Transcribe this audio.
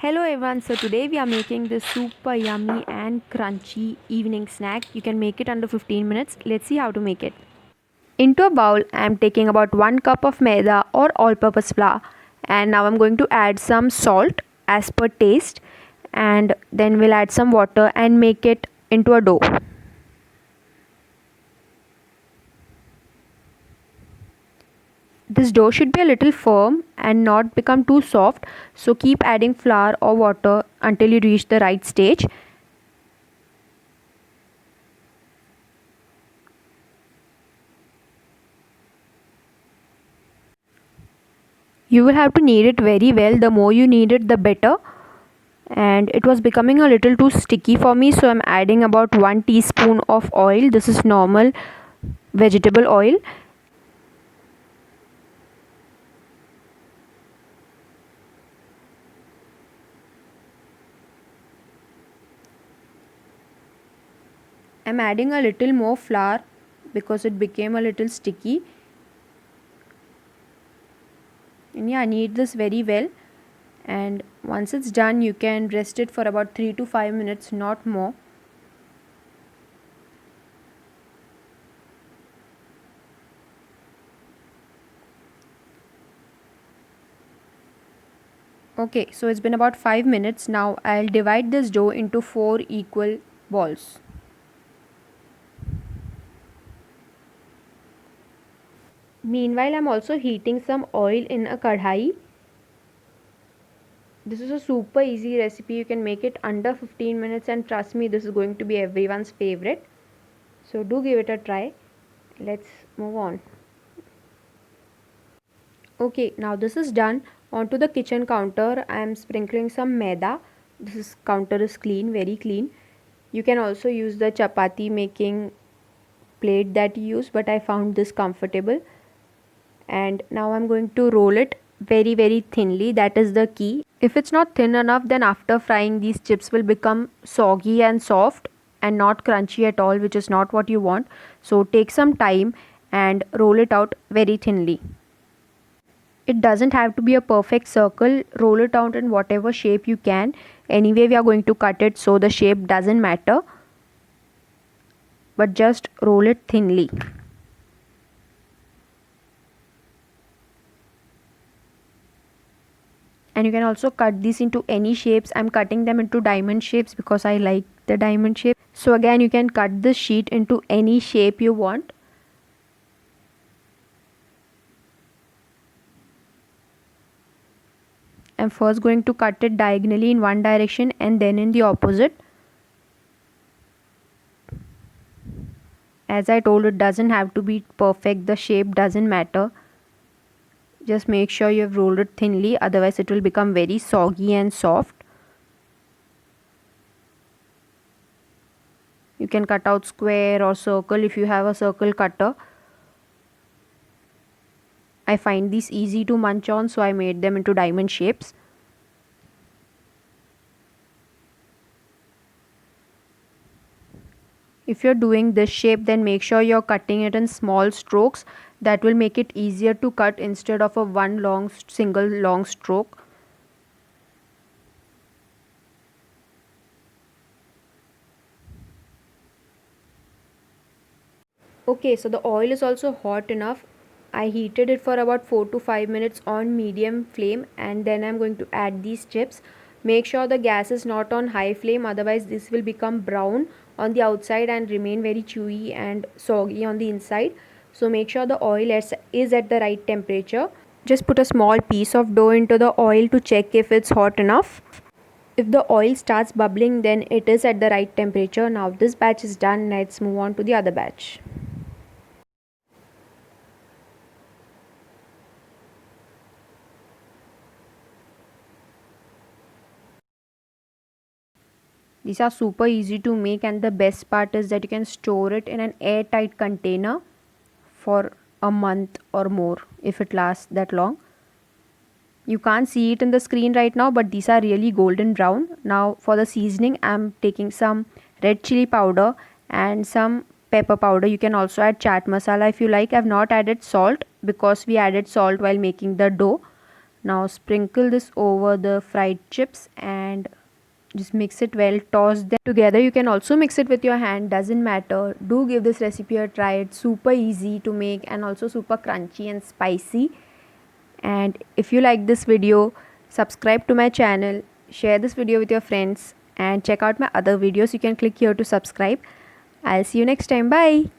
Hello everyone, so today we are making this super yummy and crunchy evening snack. You can make it under 15 minutes. Let's see how to make it. Into a bowl, I am taking about 1 cup of maida or all-purpose flour, and now I'm going to add some salt as per taste, and then we'll add some water and make it into a dough. This dough should be a little firm and not become too soft, so keep adding flour or water until you reach the right stage. You will have to knead it very well. The more you knead it, the better. And it was becoming a little too sticky for me, so I'm adding about 1 teaspoon of oil. This is normal vegetable oil. I'm adding a little more flour because it became a little sticky. And yeah, knead this very well. And once it's done, you can rest it for about 3 to 5 minutes, not more. Okay, so it's been about 5 minutes. Now I'll divide this dough into 4 equal balls. Meanwhile, I'm also heating some oil in a kadhai. This is a super easy recipe. You can make it under 15 minutes, and trust me, this is going to be everyone's favorite. So do give it a try. Let's move on. Okay, now this is done. Onto the kitchen counter, I am sprinkling some maida. Counter is clean, very clean. You can also use the chapati making plate that you use, but I found this comfortable. And now I'm going to roll it very thinly. That is the key. If it's not thin enough, then after frying, these chips will become soggy and soft and not crunchy at all, which is not what you want. So take some time and roll it out very thinly. It doesn't have to be a perfect circle. Roll it out in whatever shape you can. Anyway, we are going to cut it, so the shape doesn't matter, but just roll it thinly. And you can also cut these into any shapes. I'm cutting them into diamond shapes because I like the diamond shape. So again, you can cut this sheet into any shape you want. I'm first going to cut it diagonally in one direction and then in the opposite. As I told, it doesn't have to be perfect. The shape doesn't matter. Just make sure you have rolled it thinly, otherwise it will become very soggy and soft. You can cut out square or circle if you have a circle cutter. I find these easy to munch on, so I made them into diamond shapes. If you're doing this shape, then make sure you're cutting it in small strokes. That will make it easier to cut instead of a single long stroke. Okay, so the oil is also hot enough. I heated it for about 4 to 5 minutes on medium flame, and then I'm going to add these chips. Make sure the gas is not on high flame, otherwise this will become brown on the outside and remain very chewy and soggy on the inside. So make sure the oil is at the right temperature. Just put a small piece of dough into the oil to check if it's hot enough. If the oil starts bubbling, then it is at the right temperature. Now this batch is done. Let's move on to the other batch. These are super easy to make, and the best part is that you can store it in an airtight container for a month or more if it lasts that long. You can't see it in the screen right now, but these are really golden brown. Now for the seasoning, I'm taking some red chili powder and some pepper powder. You can also add chaat masala if you like. I've not added salt because we added salt while making the dough. Now sprinkle this over the fried chips and just mix it well, toss them together. You can also mix it with your hand, doesn't matter. Do give this recipe a try. It's super easy to make and also super crunchy and spicy. And if you like this video, subscribe to my channel, share this video with your friends, and check out my other videos. You can click here to subscribe. I'll see you next time. Bye.